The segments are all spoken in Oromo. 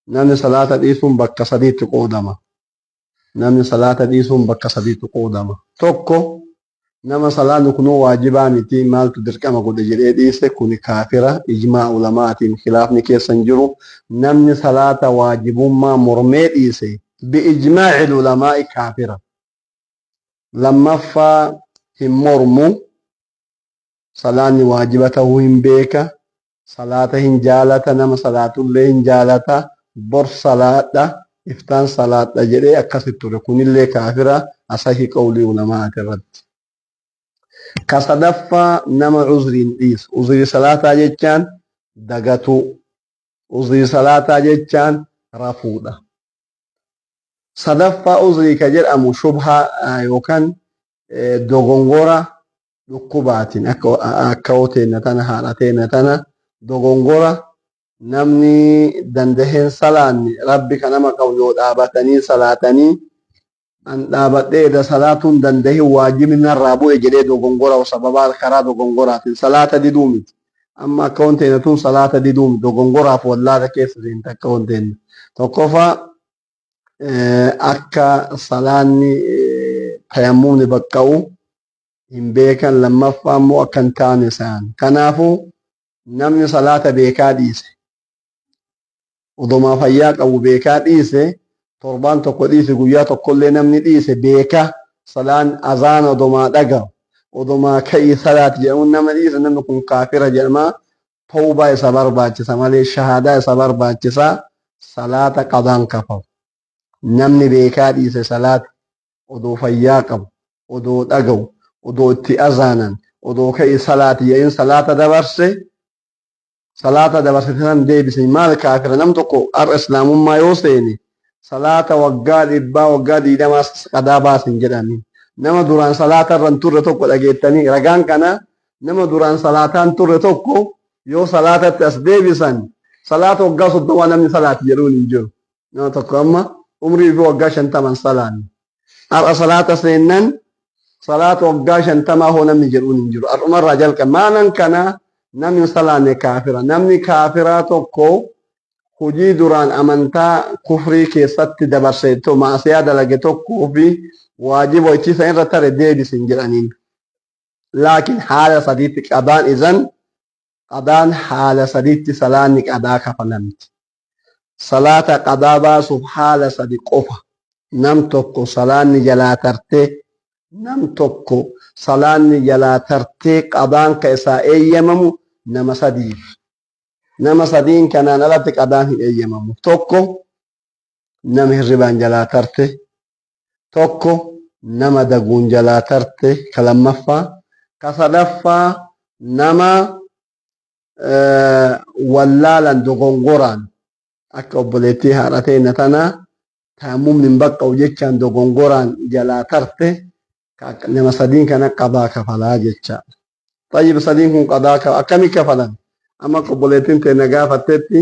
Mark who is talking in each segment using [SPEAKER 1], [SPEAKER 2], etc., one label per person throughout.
[SPEAKER 1] namni salaata dhiisuun bakka sadiitti qoodama. Namni salaata dhiisuun bakka sadiitti qoodama. Tokko nama salaanni kunuu waajibaa miti maaltu dirqama godhe jedhee dhiise kuni kaafira ijmaa ulamaatiin khilaafni keessa hin jiru. Namni salaata waajibummaa mormee dhiise biijmaa'i ulamaa'i kaafira. Lammaffaa hin mormu salaanni waajiba ta'uu hin beeka. Salaata hin jaalata nama salaatullee hin jaalata. Bor salaadha iftaan salaadha jedhee akkasitti ture kunillee kaafira asahi qawlii ulamaati irratti. Ka sadaffaa nama uzriin dhiisu. Uzrii salaataa jechaan dagatu. Uzrii salaataa jechaan rafuudha. Sadaffaa uzrii ka jedhamu shubhaa yookaan dogongora dhukkubaatiin akka hoteena tana haadhateena tana dogongora namni dandaheen salaanni rabbi kanama qabu yoo dhaabatanii salaatanii an dhaabadhee eda salaatuun dandahin waajibni narraa bu'e jedhee dogongora sababaa karaa dogongoraatiin salaata diduu miti. Amma akka wanteena tun salaata diduu miti dogongoraaf wallaata keessa seente akka wanteena. Tokkoffaa akka salaanni tayammumni baqqa'u hin beekan. Lammaffaa immoo akka hin taane isaan. Kanaafuu namni salaata beekaa dhiise odomaa fayyaa qabu beekaa dhiise torbaan tokko dhiise guyyaa tokkollee namni dhiise beeka salaan azaan odomaa dhaga'u odomaa ka'ii salaati jedhamuun nama dhiise namni kun kaafira jedhama. Tawbaa isa barbaachisa malee shahaadaa isa barbaachisa. Salaata qadaan kafalu. Namni beekaa dhiise salaata odoo fayyaa qabu odoo dhaga'u odoo itti azaanan odoo ka'ii salaati jedhin salaata dabarse. Salaata dabarsatan deebise maal kaafira nam tokko har'a islaamummaa yoo seene salaata waggaa 100 waggaa 20 qadaa baasin jedhani. Nama duraan salaata irra turre tokko dhageettanii ragaan kana nama duraan salaataan turre tokko yoo salaatatti as deebisan salaata waggaa 30 namni salaati jedhuun hin jiru. Nama tokko amma umrii fi waggaa 50 salaanni har'a salaata seennan salaata waggaa 50 hoo namni jedhuun hin jiru. Har'umarraa jalqabe maalan kana namni salaanne kaafira. Namni kaafiraa tokko hojii duraan amantaa kufrii keessatti dabarse maasiyaa dalage tokkoo fi waajiba ittisa irra tare deebisin jedhaniin. Laakiin haala sadiitti qadaan izan qadaan haala sadiitti salaanni qadaa kafalamti. Salaata qadaa baasuuf haala sadi qofa. Nam tokko salaanni jalaa tartee nam tokko salaanni jalaa tartee qadaan ka isaa eeyyamamu nama sadiif. Nama sadiin kanaan alatti qadaan hin eeyyamamu. Tokko nama hirribaan jalaa tarte. Tokko nama daguun jalaa tarte. Ka lammaffaa. Ka sadaffaa nama wallaalan dogongoraan akka obboleettii haadhateena tana tayammumni hin baqqa'u jechaan dogongoraan jalaa tarte. Nama sadiin kana qadaa kafalaa jecha. Tayyib sadiin kun qadaa akkamii kafalan? Amma obboleettiin teena gaafattetti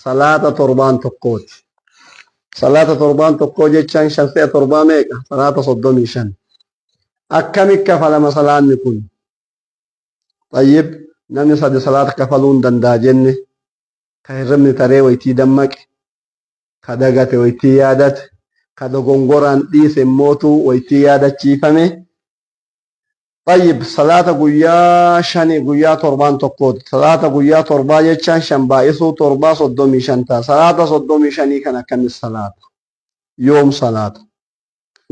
[SPEAKER 1] salaata torbaan tokkooti. Salaata torbaan tokkoo jechaan 57 meeqa? Salaata 35. Akkamii kafalama salaanni kun? Tayyib namni sadi salaata kafaluu hin danda'a jenne ka hirribni taree waytii dammaqe ka dagate waytii yaadate ka dogongoraan dhiise mootuu waytii yaadachiifame. Tayyib salaata guyyaa 5 guyyaa torbaan tokkooti. Salaata guyyaa torbaa jechaan 5 baay'isuu torbaa 35 ta'a. Salaata 35 kan akkamis salaata? Yoom salaata?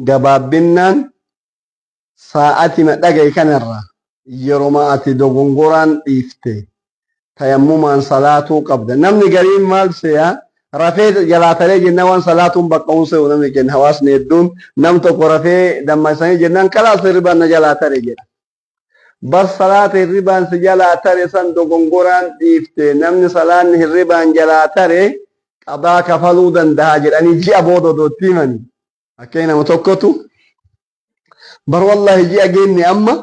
[SPEAKER 1] Gabaabbinaan sa'aati dhagaye kanarraa yeroo ati dogongoraan dhiifte tayammumaan salaatuu qabda. Namni gariin maal seeyaa? Rafee jalaa taree jenna waan salaatuun baqqa'uu se'u namni kenna hawaasni hedduun nam tokko rafee dammasanii jennaan kalaas hirribaan na jalaa tare jedha. Bas salaata hirribaan si jalaa tare san dogongoraan dhiifte namni salaanni hirribaan jalaa tare qadaa kafaluu danda'a jedhanii ji'a booda odootti himani. Akkee nama tokkotu bar wallahi ji'a geenne amma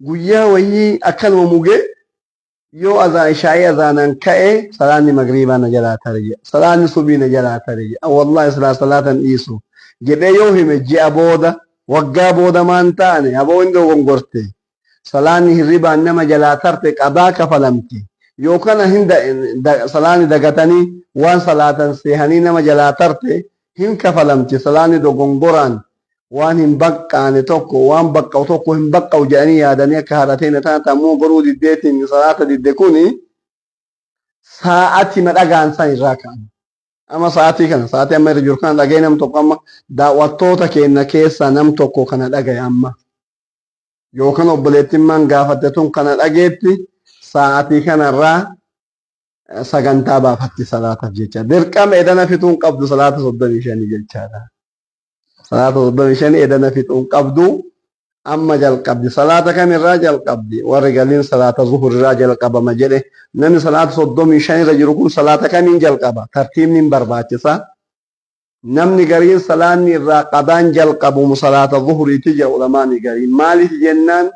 [SPEAKER 1] guyyaa wayii akkanuma mugee yoo azaan shaayii azaanan ka'e salaanni magriibaa na jalaa tare jedha. Salaanni subii na jalaa tare jedha. Wallahi salaatan dhiisu jedhee yoo hime ji'a booda waggaa booda maan taane aboo hin dogongorte salaanni hirribaan nama jalaa tarte qadaa kafalamti. يوكان هند صلاني دقتني وان صلاة سيهني نما جلاترتي هم كفلمتي صلاني دو غنغران وان هم بقى توكو وان بقى توكو هم بقى وجاني يادني كهارتين تاتا مو برود الديتين صلاة ديكوني ساعتي مدقان ساين راكان أما ساعتي كان ساعتي أما رجل كان لقي نم توكو أما دعوتوتا كينا كيسا نم توكو كان لقي أما يوكان أبليتين من غافتتون كان لقيتي ساعتي كان الرا sagantaa baafatti salaataaf jecha dirqama edana fixuun qabdu salaata 35 jechaadha. Salaata 35 edana fixuun qabdu amma jalqabdi salaata kamirraa jalqabdi warri galiin salaata zuhurirraa jalqabama jedhe namni salaata 35 irra jiru kun salaata kamiin jalqaba tartiibni hin barbaachisa. Namni gariin salaanni irraa qadaan jalqabu salaata zuhuriiti jedhu ulamaani gariin maaliif jennaan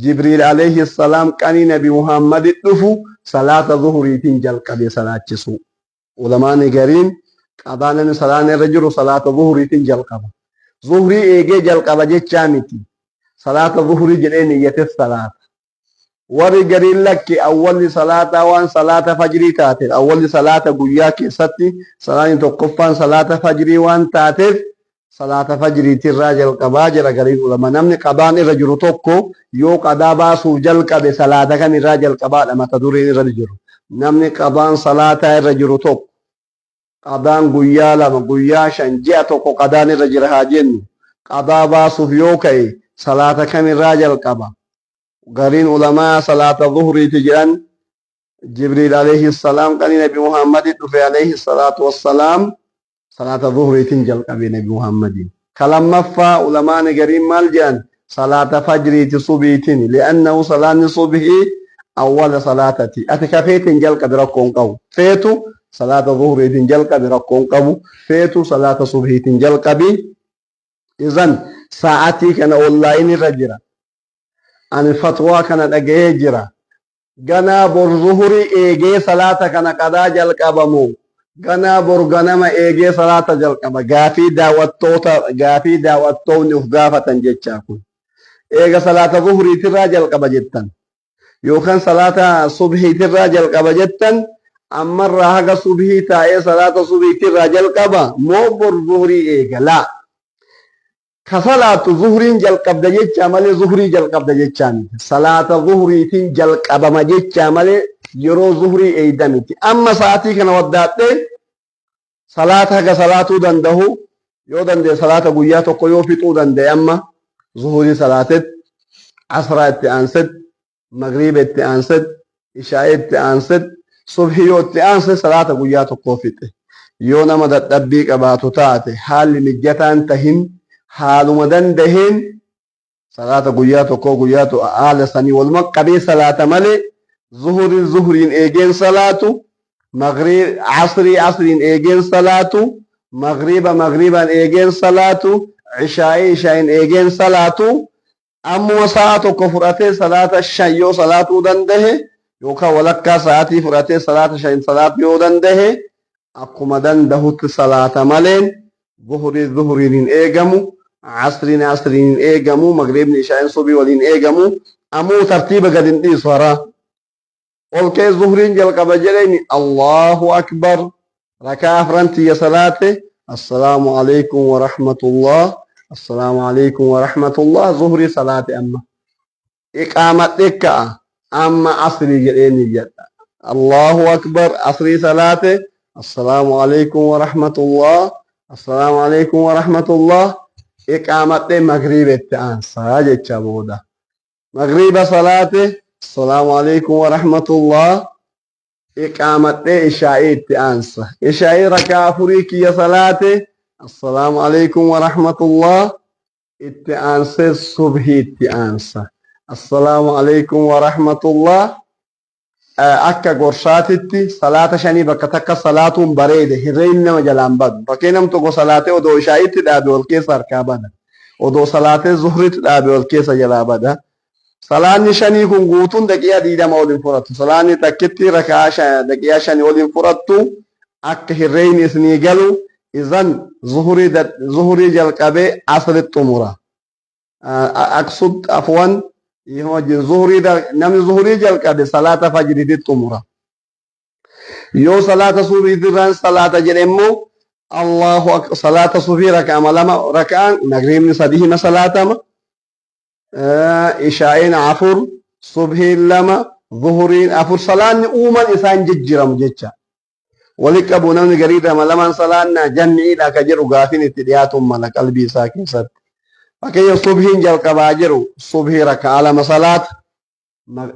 [SPEAKER 1] Jibriil alayhi salaam qanii nabi Muhammad dhufu صلاة ظهري تنجل قبي صلاة جسو علماء قرين قضانا صلاة الرجل صلاة ظهري تنجل قبي ظهري ايجي جل قبي جتشامتي صلاة ظهري جلين يتي الصلاة وري قرين لك أول صلاة وان صلاة فجري تاتر أول صلاة قياك ستي صلاة تقفان صلاة فجري وان تاتر صلاة فجري تراجل قباجر قرين علماء نمني قضان الرجل توقو يو قضا باسو جل قبي صلاة كان الراجل قبا لما تدورين الرجل نمني قضان صلاة الرجل توقو قضان قيا لما قيا شنجي توقو قضان الرجل هاجن قضا باسو يوكي صلاة كان الراجل قبا قرين علماء صلاة الظهر تجران جبريل عليه السلام قال نبي محمد عليه الصلاة والسلام صلاة الظهر تنجل قبي نبي محمد كلام مفا علماء قرين مالجان صلاة فجر صبيتين لأنه صلاة صبح أول صلاتي أتكفيت تنجل قبركم قو فيتو صلاة ظهر تنجل قبركم قو فيتو صلاة صبح تنجل قبي إذن ساعتي كان أونلاين رجرا عن الفتوى كان أجيجرا غنا بور ظهر إيجي صلاة كان قدا جل قبمو غنا بور غنما إيجي صلاة جل قبا غافي داوتو نفغافة جتشاكو eega salaata zuhriitirraa jalqaba jettan yookaan salaata subhiitirraa jalqaba jettan ammarraa haga subhii taa'ee salaata subhiitirraa jalqaba moo bor zuhrii eega laa ka salaatu zuhriin jalqabda jecha malee zuhrii jalqabda jechaan salaata zuhriitiin jalqabama jecha malee yeroo zuhrii eeyda miti amma sa'aatii kana waddaadhee salaata haga salaatuu danda'u yoo danda'e salaata guyyaa tokko yoo fixuu danda'e amma ظهوري صلاة عصر التأنسد مغرب التأنسد إشاء التأنسد صبحي التأنسد صلاة قيات القوفت يونا مدى تبيك أباتو تاتي حال مجتان تهن حال مدن دهن صلاة قيات قيات آل سني والمقبي صلاة ملي ظهرين إيجين صلاة مغرب عصرين إيجين صلاة مغربا إيجين صلاة عشاء إيجين صلاة أمو ساعة كفرته صلاة الشيء صلاة دنده يوكا ولكا ساعتي فرته صلاة شين صلاة يو دنده أقوم دنده صلاة ملين ظهرين إيجمو عصرين إيجمو مغرب عشاء صبي ولين إيجمو أمو ترتيب قد انتي صرا والكي ظهرين جلق بجلين الله أكبر ركع فرنتي يا صلاته السلام عليكم ورحمة الله السلام عليكم ورحمة الله ظهري صلاة أما إقامة إكا أما عصري جريني جد الله أكبر عصري صلاة السلام عليكم ورحمة الله السلام عليكم ورحمة الله إقامة مغرب التعان صلاة جبودة مغرب صلاة السلام عليكم ورحمة الله إقامة إشاء التأنسة إشاء ركع فريك يا صلاة السلام عليكم ورحمة الله التأنسة صبح التأنسة السلام عليكم ورحمة الله أكا قرشاتي صلاة شاني بكتك صلاة بريدة هرين مجلان بد بكينم تقو صلاة ودو إشاء تدابي والكيس أركابنا ودو صلاة الظهر تدابي والكيس جلابنا salaanni shanii kun guutuun daqiiqaa 20 waliin furattu salaanni takkitti rakaa daqiiqaa 5 waliin furattu akka hirreen isinii galu izan zuhurii jalqabee asritti xumura aqsud afwan namni zuhurii jalqabe salaata fajriitti xumura يو صلاة صبح دران صلاة جرمو الله أكبر صلاة صبح ركعة ملما ركعة مغرب صديه ما صلاة ما إشاءين عفر صبح لما ظهرين عفر صلاة أوما إنسان ججرم ججا ولك أبو نمن قريدا ملما صلاة جمعي لك جرو غافين اتدياتهم ملك قلبي ساكن صد فكي صبح جل كباجرو صبح ركعة لما صلاة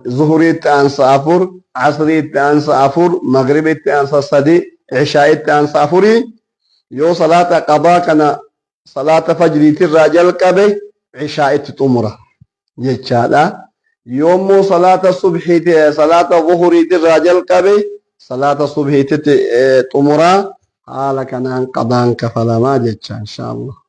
[SPEAKER 1] ظهريت أنس أفر عصريت أنس أفر مغربيت أنس صدي عشاءت أنس أفري يو صلاة قضاء كان صلاة فجر الرجل كبي عشاءت تمرة يجعل يوم صلاة الصبح صلاة ظهر الرجل كبي صلاة الصبح تمرة حال كان قضاء كفلا ما جتش إن شاء الله.